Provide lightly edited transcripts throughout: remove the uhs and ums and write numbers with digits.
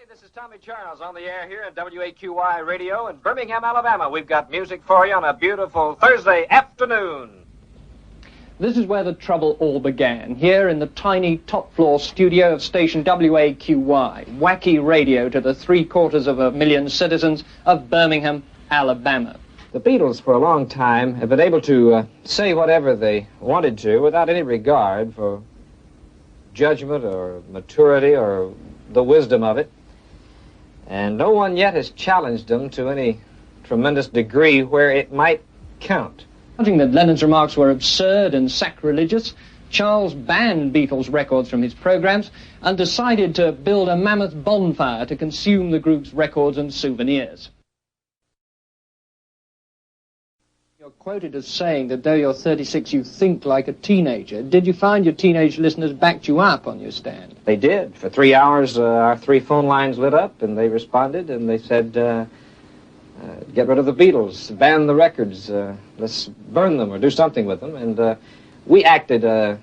This is Tommy Charles on the air here at WAQY Radio in Birmingham, Alabama. We've got music for you on a beautiful Thursday afternoon. This is where the trouble all began, here in the tiny top-floor studio of station WAQY, wacky radio to the 750,000 citizens of Birmingham, Alabama. The Beatles, for a long time, have been able to say whatever they wanted to without any regard for judgment or maturity or the wisdom of it. And no one yet has challenged them to any tremendous degree where it might count. Judging that Lennon's remarks were absurd and sacrilegious, Charles banned Beatles records from his programs and decided to build a mammoth bonfire to consume the group's records and souvenirs. You're quoted as saying that though you're 36, you think like a teenager. Did you find your teenage listeners backed you up on your stand? They did. For 3 hours, our 3 phone lines lit up, and they responded, and they said, get rid of the Beatles, ban the records, let's burn them or do something with them. And we acted, of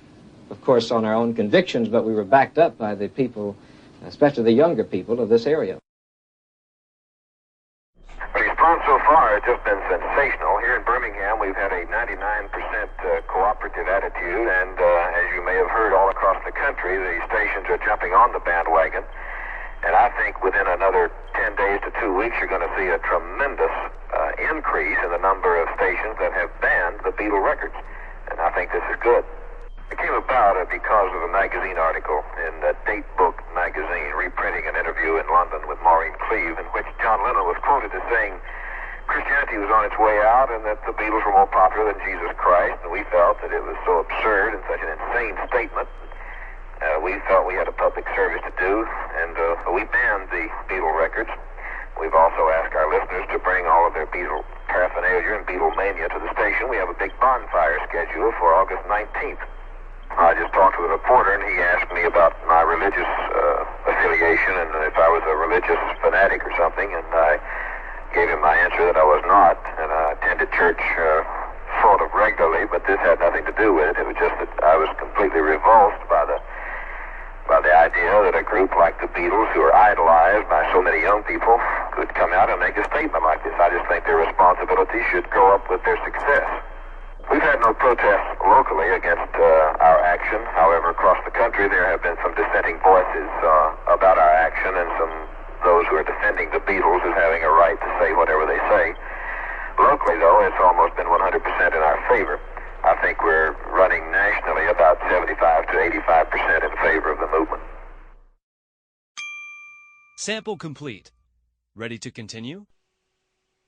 course, on our own convictions, but we were backed up by the people, especially the younger people of this area. The response so far has just been sensational. Here in Birmingham, we've had a 99% cooperative attitude, and as you may have heard all across the country, the stations are jumping on the bandwagon. And I think within another 10 days to 2 weeks, you're going to see a tremendous increase in the number of stations that have banned the Beatle records. And I think this is good. It came about because of a magazine article in Date Book magazine, reprinting an interview in London with Maureen Cleave, in which John Lennon was quoted as saying Christianity was on its way out and that the Beatles were more popular than Jesus Christ. And we felt that it was so absurd and such an insane statement. We felt we had a public service to do, and we banned the Beatle records. We've also asked our listeners to bring all of their Beatle paraphernalia and Beatlemania to the station. We have a big bonfire scheduled for August 19th. I just talked to the reporter, and he asked me about my religious affiliation and if I was a religious fanatic or something, and I gave him my answer that I was not, and I attended church sort of regularly, but this had nothing to do with it. It was just that I was completely revulsed by the idea that a group like the Beatles, who are idolized by so many young people, could come out and make a statement like this. I just think their responsibility should grow up with their success. We've had no protests locally against our action. However, across the country there have been some dissenting voices about our action, and those who are defending the Beatles as having a right to say whatever they say. Locally, though, it's almost been 100% in our favor. I think we're running nationally about 75 to 85% in favor of the movement. Sample complete. Ready to continue?